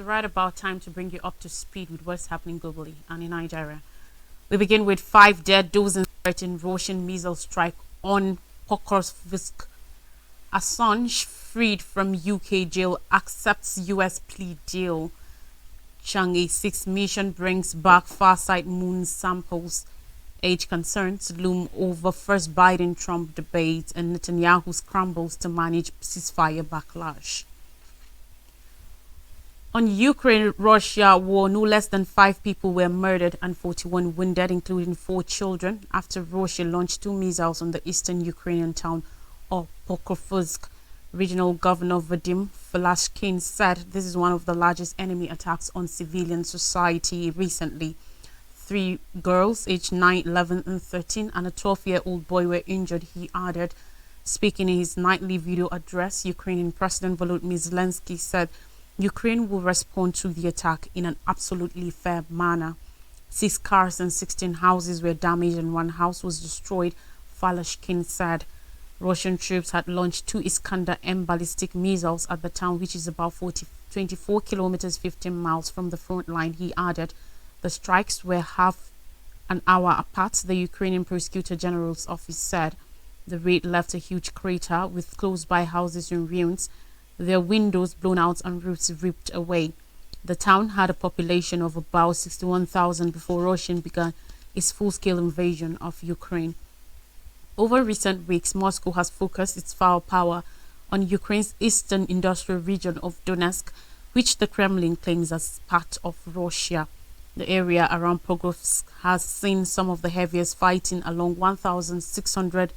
right about time to bring you up to speed with what's happening globally and in Nigeria. We begin with 5 dead, dozens hurt in Russian missile strike on Pokrovsk. Assange, freed from UK jail, accepts US plea deal. Chang'e 6 mission brings back Farsight moon samples. Age concerns loom over first Biden-Trump debate, and Netanyahu scrambles to manage ceasefire backlash. On Ukraine-Russia war, no less than 5 people were murdered and 41 wounded, including 4 children, after Russia launched 2 missiles on the eastern Ukrainian town of Pokrovsk. Regional Governor Vadim Falashkin said this is one of the largest enemy attacks on civilian society recently. 3 girls aged 9, 11 and 13 and a 12-year-old boy were injured, he added. Speaking in his nightly video address, Ukrainian President Volodymyr Zelensky said Ukraine will respond to the attack in an absolutely fair manner. 6 cars and 16 houses were damaged and 1 house was destroyed, Falashkin said. Russian troops had launched 2 Iskander-M ballistic missiles at the town, which is about 24 kilometers 15 miles from the front line, he added. The strikes were half an hour apart, the Ukrainian Prosecutor General's office said. The raid left a huge crater with close-by houses in ruins, their windows blown out and roofs ripped away. The town had a population of about 61,000 before Russia began its full-scale invasion of Ukraine. Over recent weeks, Moscow has focused its firepower on Ukraine's eastern industrial region of Donetsk, which the Kremlin claims as part of Russia. The area around Pokrovsk has seen some of the heaviest fighting along 1,600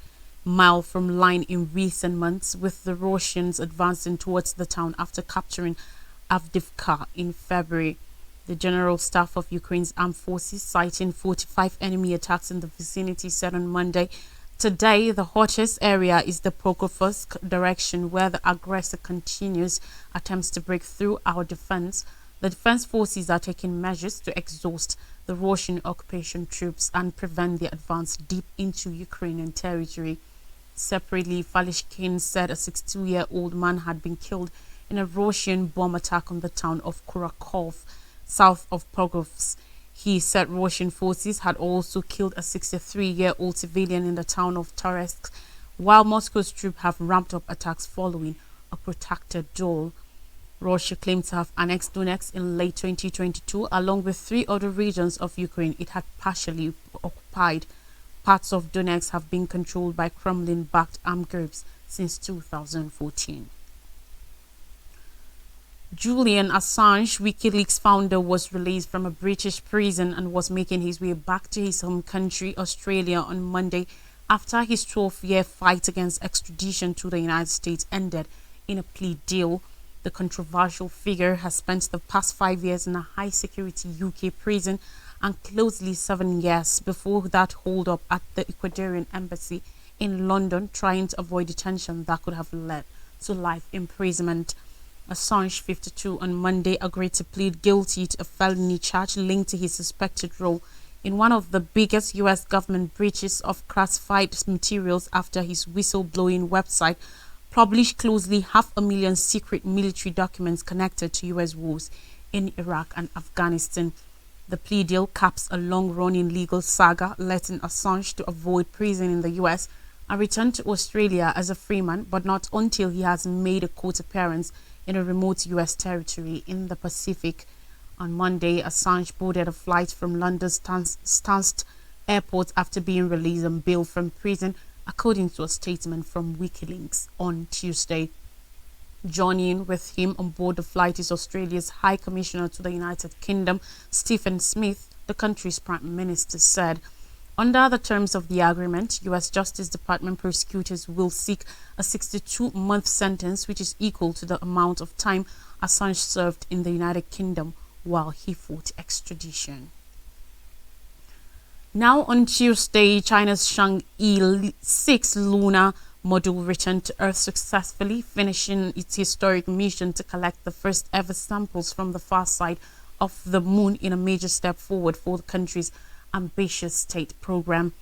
mile from line in recent months, with the Russians advancing towards the town after capturing Avdiivka in February. The General Staff of Ukraine's Armed Forces, citing 45 enemy attacks in the vicinity, said on Monday, today the hottest area is the Pokrovsk direction, where the aggressor continues attempts to break through our defense. The defense forces are taking measures to exhaust the Russian occupation troops and prevent their advance deep into Ukrainian territory. Separately, Falashkin said a 62-year-old man had been killed in a Russian bomb attack on the town of Kurakov, south of Pokrovsk. He said Russian forces had also killed a 63-year-old civilian in the town of Toretsk, while Moscow's troops have ramped up attacks following a protracted duel. Russia claimed to have annexed Donetsk in late 2022, along with 3 other regions of Ukraine it had partially occupied. Parts of Donetsk have been controlled by Kremlin-backed armed groups since 2014. Julian Assange, WikiLeaks founder, was released from a British prison and was making his way back to his home country, Australia, on Monday after his 12-year fight against extradition to the United States ended in a plea deal. The controversial figure has spent the past 5 years in a high-security UK prison and closely 7 years before that hold-up at the Ecuadorian embassy in London, trying to avoid detention that could have led to life imprisonment. Assange, 52, on Monday agreed to plead guilty to a felony charge linked to his suspected role in one of the biggest U.S. government breaches of classified materials after his whistleblowing website published closely 500,000 secret military documents connected to U.S. wars in Iraq and Afghanistan. The plea deal caps a long-running legal saga, letting Assange to avoid prison in the U.S. and return to Australia as a free man, but not until he has made a court appearance in a remote U.S. territory in the Pacific. On Monday, Assange boarded a flight from London's Stansted Airport after being released on bail from prison, according to a statement from WikiLeaks on Tuesday. Joining with him on board the flight is Australia's High Commissioner to the United Kingdom, Stephen Smith, the country's Prime Minister said. Under the terms of the agreement, U.S. Justice Department prosecutors will seek a 62-month sentence, which is equal to the amount of time Assange served in the United Kingdom while he fought extradition. Now on Tuesday, China's Chang'e 6 lunar module returned to Earth successfully, finishing its historic mission to collect the first ever samples from the far side of the moon in a major step forward for the country's ambitious state program.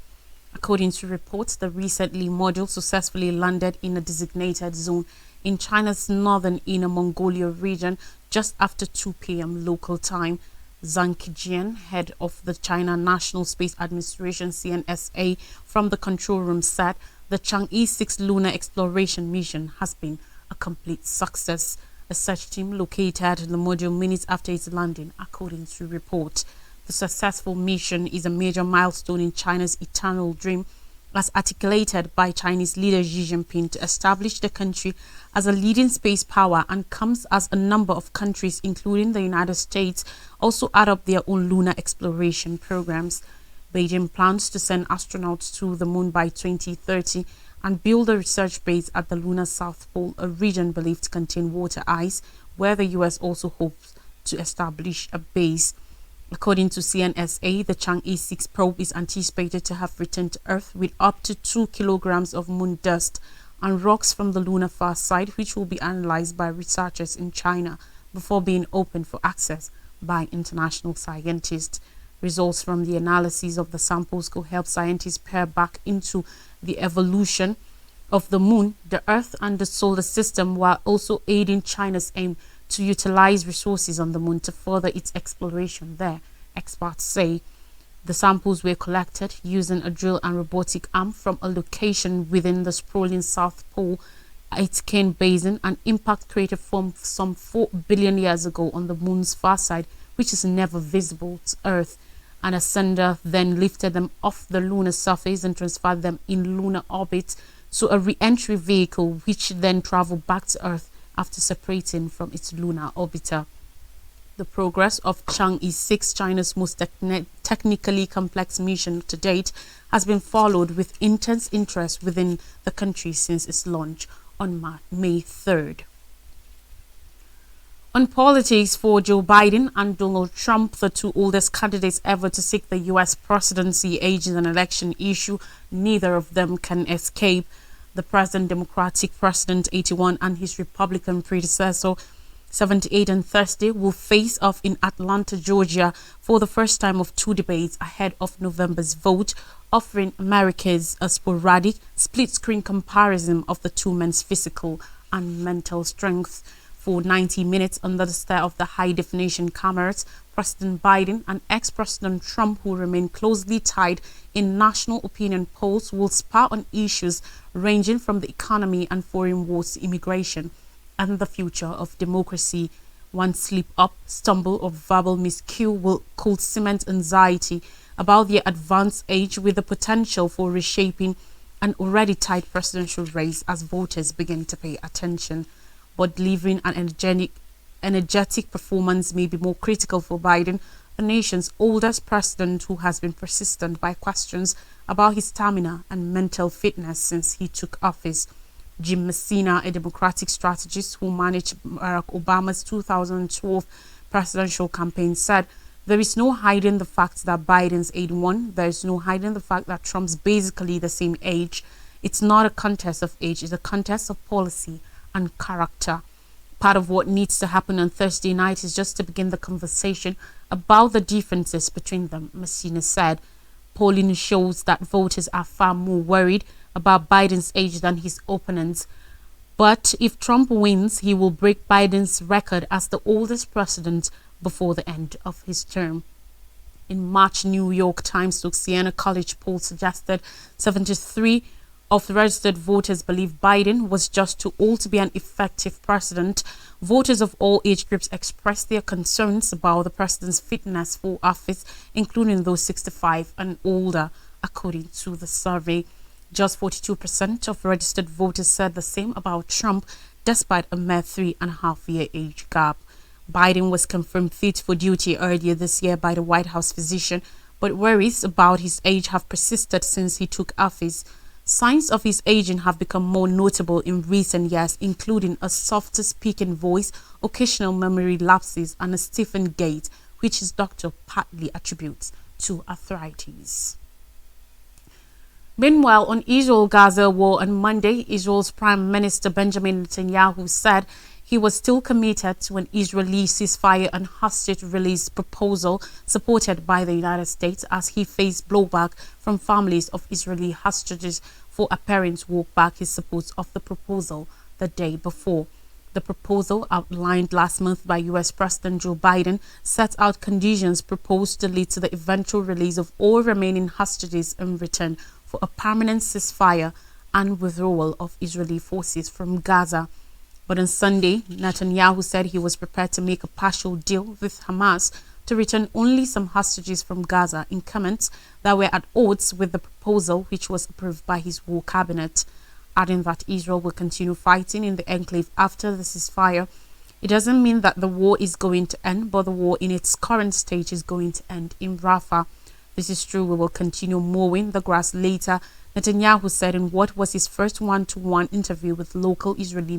According to reports, the recently module successfully landed in a designated zone in China's northern Inner Mongolia region, just after 2 p.m. local time. Zhang Kejian, head of the China National Space Administration CNSA, from the control room said the Chang'e 6 lunar exploration mission has been a complete success. A search team located the module minutes after its landing, according to report. The successful mission is a major milestone in China's eternal dream, as articulated by Chinese leader Xi Jinping, to establish the country as a leading space power, and comes as a number of countries, including the United States, also add up their own lunar exploration programs. Beijing plans to send astronauts to the moon by 2030 and build a research base at the lunar South Pole, a region believed to contain water ice, where the US also hopes to establish a base. According to CNSA, the Chang'e 6 probe is anticipated to have returned to Earth with up to 2 kilograms of moon dust and rocks from the lunar far side, which will be analyzed by researchers in China before being opened for access by international scientists. Results from the analysis of the samples could help scientists peer back into the evolution of the moon, the Earth, and the solar system, while also aiding China's aim to utilize resources on the moon to further its exploration there, experts say. The samples were collected using a drill and robotic arm from a location within the sprawling South Pole, Aitken Basin, an impact crater formed some 4 billion years ago on the moon's far side, which is never visible to Earth. And a sender then lifted them off the lunar surface and transferred them in lunar orbit to a re-entry vehicle, which then traveled back to Earth after separating from its lunar orbiter. The progress of Chang'e 6, China's most technically complex mission to date, has been followed with intense interest within the country since its launch on May 3rd. On politics, for Joe Biden and Donald Trump, the two oldest candidates ever to seek the U.S. presidency, age is an election issue neither of them can escape. The present Democratic President, 81, and his Republican predecessor, 78, on Thursday will face off in Atlanta, Georgia, for the first time of two debates ahead of November's vote, offering Americans a sporadic, split-screen comparison of the two men's physical and mental strength. For 90 minutes under the stare of the high-definition cameras, President Biden and ex-President Trump, who remain closely tied in national opinion polls, will spar on issues ranging from the economy and foreign wars to immigration and the future of democracy. One slip-up, stumble, or verbal miscue could cement anxiety about their advanced age, with the potential for reshaping an already tight presidential race as voters begin to pay attention. But delivering an energetic performance may be more critical for Biden, the nation's oldest president, who has been persistent by questions about his stamina and mental fitness since he took office. Jim Messina, a Democratic strategist who managed Barack Obama's 2012 presidential campaign, said, "There is no hiding the fact that Biden's 81. There is no hiding the fact that Trump's basically the same age. It's not a contest of age, it's a contest of policy and character. Part of what needs to happen on Thursday night is just to begin the conversation about the differences between them," Messina said. Polling shows that voters are far more worried about Biden's age than his opponents. But if Trump wins, he will break Biden's record as the oldest president before the end of his term. In March, New York Times Siena College poll suggested 73 of the registered voters believe Biden was just too old to be an effective president. Voters of all age groups expressed their concerns about the president's fitness for office, including those 65 and older, according to the survey. Just 42% of registered voters said the same about Trump, despite a mere 3.5-year age gap. Biden was confirmed fit for duty earlier this year by the White House physician, but worries about his age have persisted since he took office. Signs of his aging have become more notable in recent years, including a softer speaking voice, occasional memory lapses, and a stiffened gait, which his doctor partly attributes to arthritis. Meanwhile, on Israel-Gaza war on Monday, Israel's Prime Minister Benjamin Netanyahu said he was still committed to an Israeli ceasefire and hostage release proposal supported by the United States, as he faced blowback from families of Israeli hostages for appearing to walk back his support of the proposal the day before. The proposal, outlined last month by U.S. President Joe Biden, sets out conditions proposed to lead to the eventual release of all remaining hostages in return for a permanent ceasefire and withdrawal of Israeli forces from Gaza. But on Sunday, Netanyahu said he was prepared to make a partial deal with Hamas to return only some hostages from Gaza in comments that were at odds with the proposal, which was approved by his war cabinet, adding that Israel will continue fighting in the enclave after the ceasefire. It doesn't mean that the war is going to end, but the war in its current stage is going to end in Rafah. This is true. We will continue mowing the grass later, Netanyahu said in what was his first one-to-one interview with local Israeli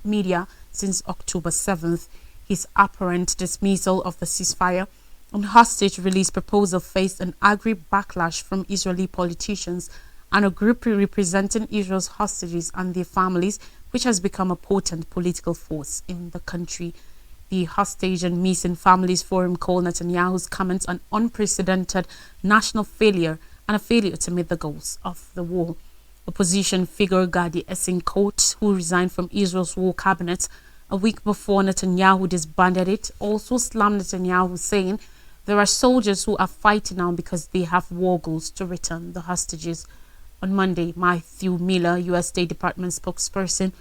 media since October 7th. His apparent dismissal of the ceasefire and hostage release proposal faced an angry backlash from Israeli politicians and a group representing Israel's hostages and their families, which has become a potent political force in the country. The Hostage and Missing Families Forum called Netanyahu's comments an unprecedented national failure and a failure to meet the goals of the war. Opposition figure Gadi Eisenkot, who resigned from Israel's war cabinet a week before Netanyahu disbanded it, also slammed Netanyahu, saying there are soldiers who are fighting now because they have war goals to return the hostages. On Monday, Matthew Miller, U.S. State Department spokesperson,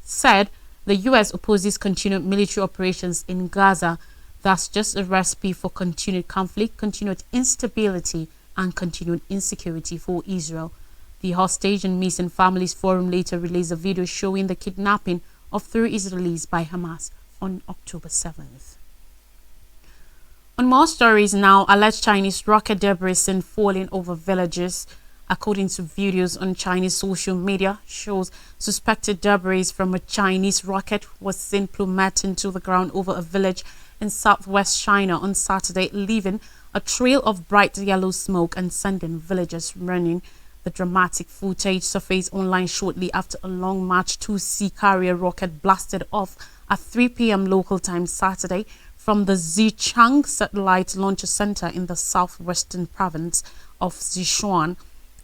said the U.S. opposes continued military operations in Gaza. That's just a recipe for continued conflict, continued instability, and continued insecurity for Israel. The Hostage and Missing Families Forum later released a video showing the kidnapping of 3 Israelis by Hamas on October 7th. On more stories now, alleged Chinese rocket debris seen falling over villages. According to videos on Chinese social media, shows suspected debris from a Chinese rocket was seen plummeting to the ground over a village in southwest China on Saturday, leaving a trail of bright yellow smoke and sending villagers running. The dramatic footage surfaced online shortly after a Long March 2C carrier rocket blasted off at 3 p.m. local time Saturday from the Xichang Satellite Launcher Center in the southwestern province of Sichuan.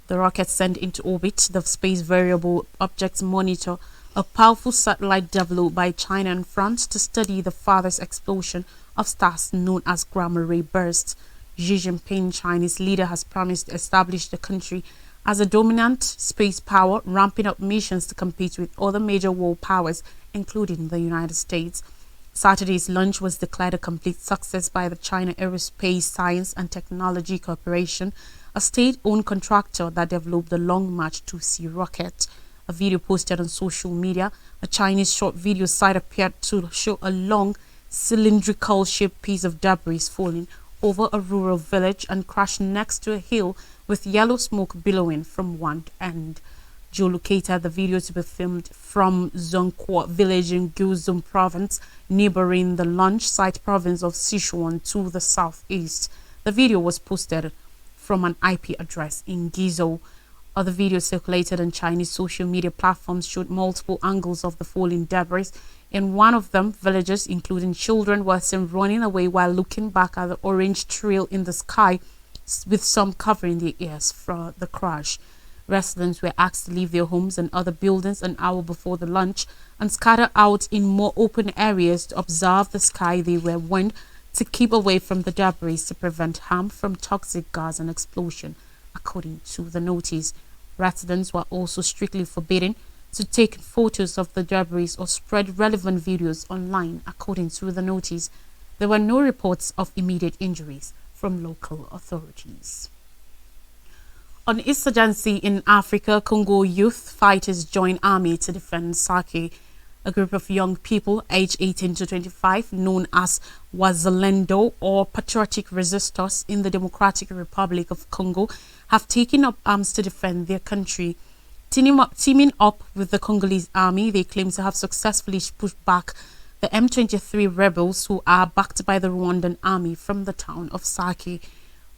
The rocket sent into orbit the Space Variable Objects Monitor, a powerful satellite developed by China and France to study the farthest explosion of stars known as gamma ray bursts. Xi Jinping, Chinese leader, has promised to establish the country as a dominant space power, ramping up missions to compete with other major world powers, including the United States. Saturday's launch was declared a complete success by the China Aerospace Science and Technology Corporation, a state-owned contractor that developed the Long March 2C rocket. A video posted on social media, a Chinese short video site appeared to show a long, cylindrical-shaped piece of debris falling over a rural village and crashing next to a hill with yellow smoke billowing from one end. Geolocated the video to be filmed from Zhongguo village in Guizhou province, neighboring the launch site province of Sichuan to the southeast. The video was posted from an IP address in Guizhou. Other videos circulated on Chinese social media platforms showed multiple angles of the falling debris. In one of them, villagers, including children, were seen running away while looking back at the orange trail in the sky, with some covering their ears for the crash. Residents were asked to leave their homes and other buildings an hour before the launch and scatter out in more open areas to observe the sky. They were warned to keep away from the debris to prevent harm from toxic gas and explosion, according to the notice. Residents were also strictly forbidden to take photos of the debris or spread relevant videos online, according to the notice. There were no reports of immediate injuries from local authorities. On insurgency in Africa, Congo youth fighters join army to defend Sake. A group of young people aged 18 to 25, known as Wazalendo or Patriotic Resistors in the Democratic Republic of Congo, have taken up arms to defend their country. Teaming up with the Congolese army, they claim to have successfully pushed back the M23 rebels, who are backed by the Rwandan army, from the town of Sake.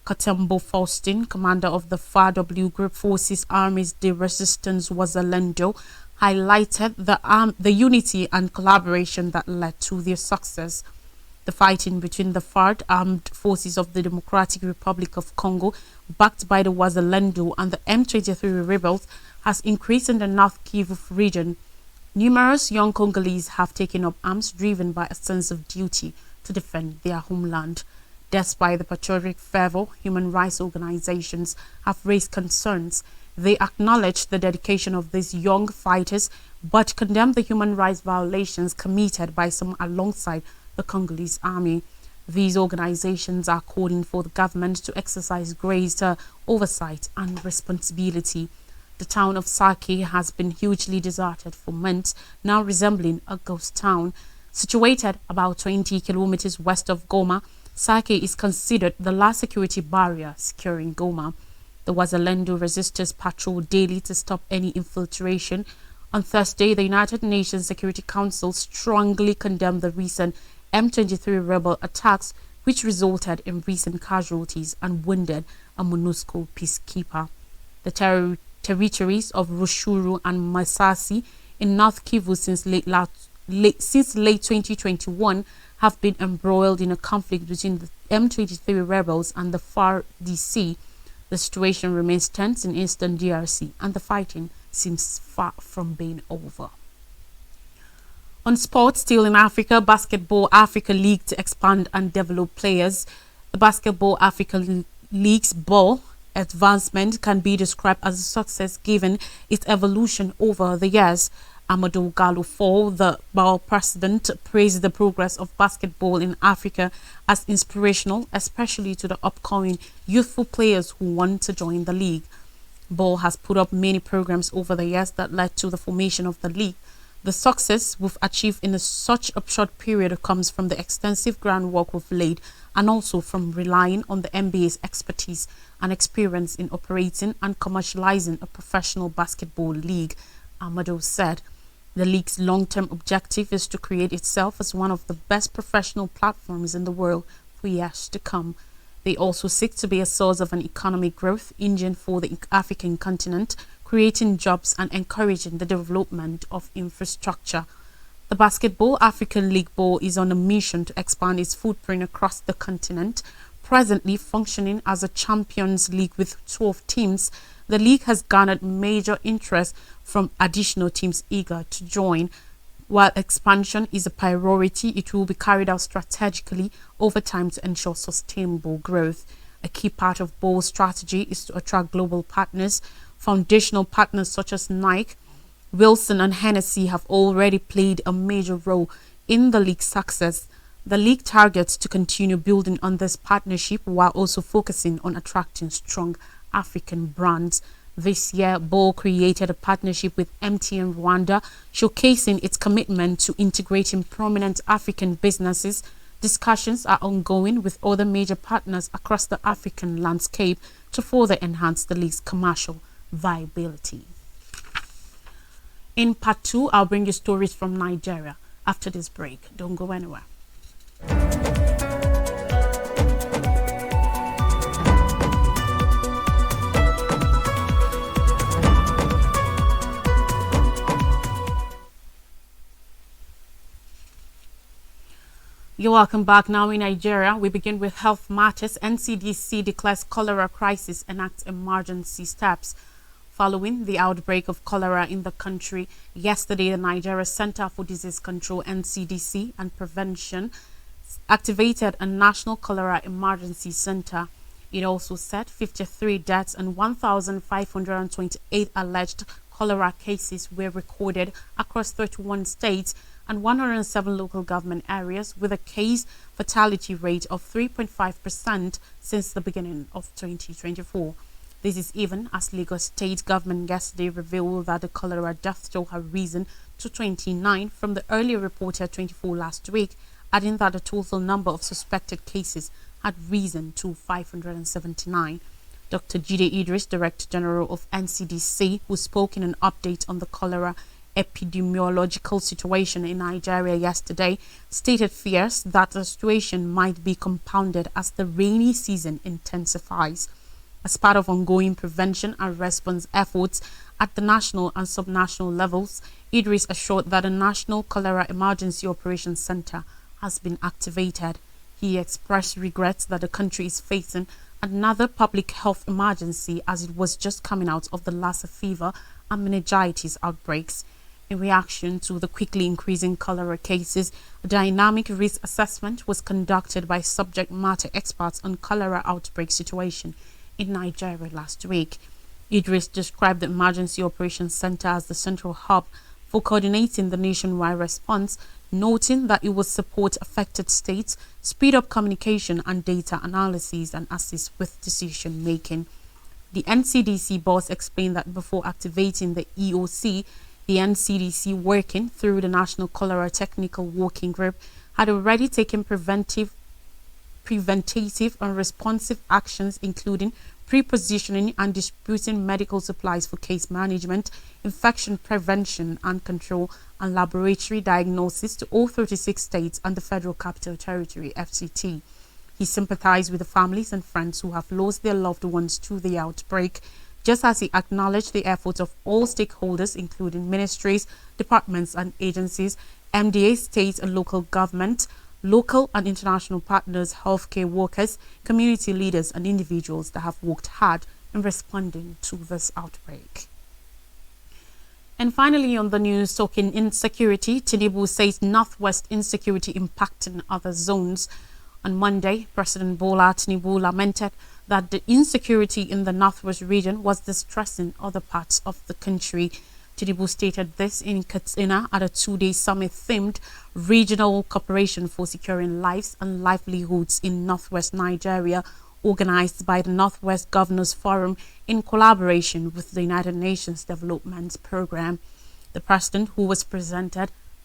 Katembo Faustin, commander of the FAW Group Forces Armies de Resistance Wazalendo, highlighted the unity and collaboration that led to their success. The fighting between the FARC armed forces of the Democratic Republic of Congo, backed by the Wazalendo, and the M23 rebels has increased in the North Kivu region. Numerous young Congolese have taken up arms driven by a sense of duty to defend their homeland. Despite the patriotic fervor, human rights organizations have raised concerns. They acknowledge the dedication of these young fighters but condemn the human rights violations committed by some alongside the Congolese army. These organizations are calling for the government to exercise greater oversight and responsibility. The town of Sake has been hugely deserted for months, now resembling a ghost town. Situated about 20 kilometers west of Goma, Sake is considered the last security barrier securing Goma. The Wazalendo resistors patrol daily to stop any infiltration. On Thursday, the United Nations Security Council strongly condemned the recent M23 rebel attacks, which resulted in recent casualties and wounded a MONUSCO peacekeeper. The territories of Rushuru and Masasi in North Kivu since late 2021 have been embroiled in a conflict between the M23 rebels and the FARDC. The situation remains tense in eastern DRC and the fighting seems far from being over. On sports, still in Africa, Basketball Africa League to expand and develop players. The Basketball Africa League's ball advancement can be described as a success given its evolution over the years. Amadou Gallo Fall, the BAL president, praised the progress of basketball in Africa as inspirational, especially to the upcoming youthful players who want to join the league. BAL has put up many programs over the years that led to the formation of the league. The success we've achieved in such a short period comes from the extensive groundwork we've laid and also from relying on the NBA's expertise and experience in operating and commercializing a professional basketball league, Amadou said. The league's long-term objective is to create itself as one of the best professional platforms in the world for years to come. They also seek to be a source of an economic growth engine for the African continent, creating jobs and encouraging the development of infrastructure. The Basketball African League BAL is on a mission to expand its footprint across the continent. Presently functioning as a Champions League with 12 teams, the league has garnered major interest from additional teams eager to join. While expansion is a priority, it will be carried out strategically over time to ensure sustainable growth. A key part of BAL's strategy is to attract global partners. Foundational partners such as Nike, Wilson and Hennessy have already played a major role in the league's success. The league targets to continue building on this partnership while also focusing on attracting strong African brands. This year, BAL created a partnership with MTN Rwanda, showcasing its commitment to integrating prominent African businesses. Discussions are ongoing with other major partners across the African landscape to further enhance the league's commercial viability. In part 2, I'll bring you stories from Nigeria after this break. Don't go anywhere. You're welcome back. Now in Nigeria, we begin with health matters. NCDC declares cholera crisis, enacts emergency steps. Following the outbreak of cholera in the country yesterday, the Nigeria Center for Disease Control, NCDC, and Prevention activated a national cholera emergency center. It also said 53 deaths and 1,528 alleged cholera cases were recorded across 31 states and 107 local government areas, with a case fatality rate of 3.5% since the beginning of 2024. This is even as Lagos State government yesterday revealed that the cholera death toll had risen to 29 from the earlier reported 24 last week, adding that the total number of suspected cases had risen to 579. Dr. Jide Idris, Director General of NCDC, who spoke in an update on the cholera epidemiological situation in Nigeria yesterday, stated fears that the situation might be compounded as the rainy season intensifies. As part of ongoing prevention and response efforts at the national and subnational levels, Idris assured that a National Cholera Emergency Operations Center has been activated. He expressed regrets that the country is facing another public health emergency as it was just coming out of the Lassa fever and meningitis outbreaks. In reaction to the quickly increasing cholera cases, a dynamic risk assessment was conducted by subject matter experts on cholera outbreak situation in Nigeria last week. Idris described the Emergency Operations Center as the central hub for coordinating the nationwide response, noting that it will support affected states, speed up communication and data analysis, and assist with decision making. The NCDC boss explained that before activating the EOC, the NCDC, working through the National Cholera Technical Working Group, had already taken preventative and responsive actions, including pre-positioning and distributing medical supplies for case management, infection prevention and control, and laboratory diagnosis to all 36 states and the Federal Capital Territory, FCT. He sympathized with the families and friends who have lost their loved ones to the outbreak, just as he acknowledged the efforts of all stakeholders, including ministries, departments and agencies, MDA, state and local government, local and international partners, healthcare workers, community leaders and individuals that have worked hard in responding to this outbreak. And finally, on the news, talking insecurity, Tinubu says Northwest insecurity impacting other zones. On Monday, President Bola Tinubu lamented that the insecurity in the Northwest region was distressing other parts of the country. Tinubu stated this in Katsina at a two-day summit themed Regional Cooperation for Securing Lives and Livelihoods in Northwest Nigeria, organized by the Northwest Governors Forum in collaboration with the United Nations Development Programme. The president, who was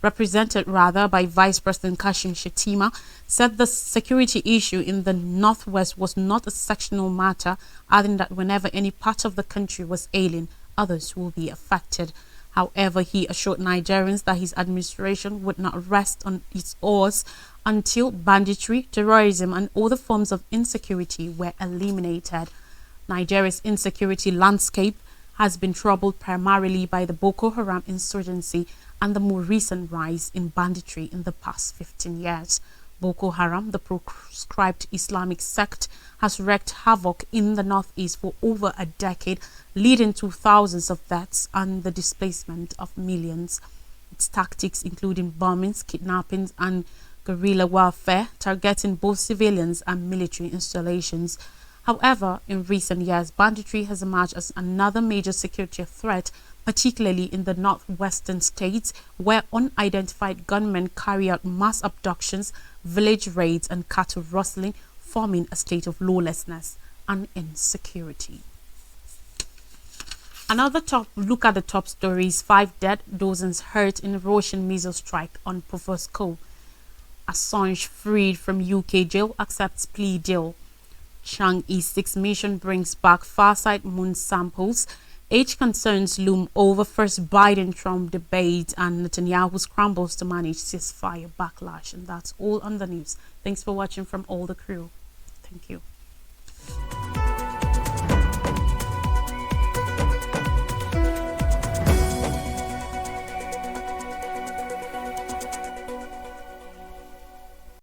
represented by Vice President Kashim Shettima, said the security issue in the Northwest was not a sectional matter, adding that whenever any part of the country was ailing, others will be affected. However, he assured Nigerians that his administration would not rest on its oars until banditry, terrorism and other forms of insecurity were eliminated. Nigeria's insecurity landscape has been troubled primarily by the Boko Haram insurgency and the more recent rise in banditry in the past 15 years. Boko Haram, the proscribed Islamic sect, has wreaked havoc in the northeast for over a decade, leading to thousands of deaths and the displacement of millions. Its tactics, including bombings, kidnappings, and guerrilla warfare, targeting both civilians and military installations. However, in recent years, banditry has emerged as another major security threat, particularly in the northwestern states, where unidentified gunmen carry out mass abductions, village raids, and cattle rustling, forming a state of lawlessness and insecurity. Another look at the top stories: 5 dead, dozens hurt in Russian missile strike on Povosco. Assange freed from UK jail, accepts plea deal. Chang'e 6 mission brings back Farsight moon samples. Age concerns loom over first Biden-Trump debate, and Netanyahu scrambles to manage ceasefire backlash. And that's all on the news. Thanks for watching from all the crew. Thank you.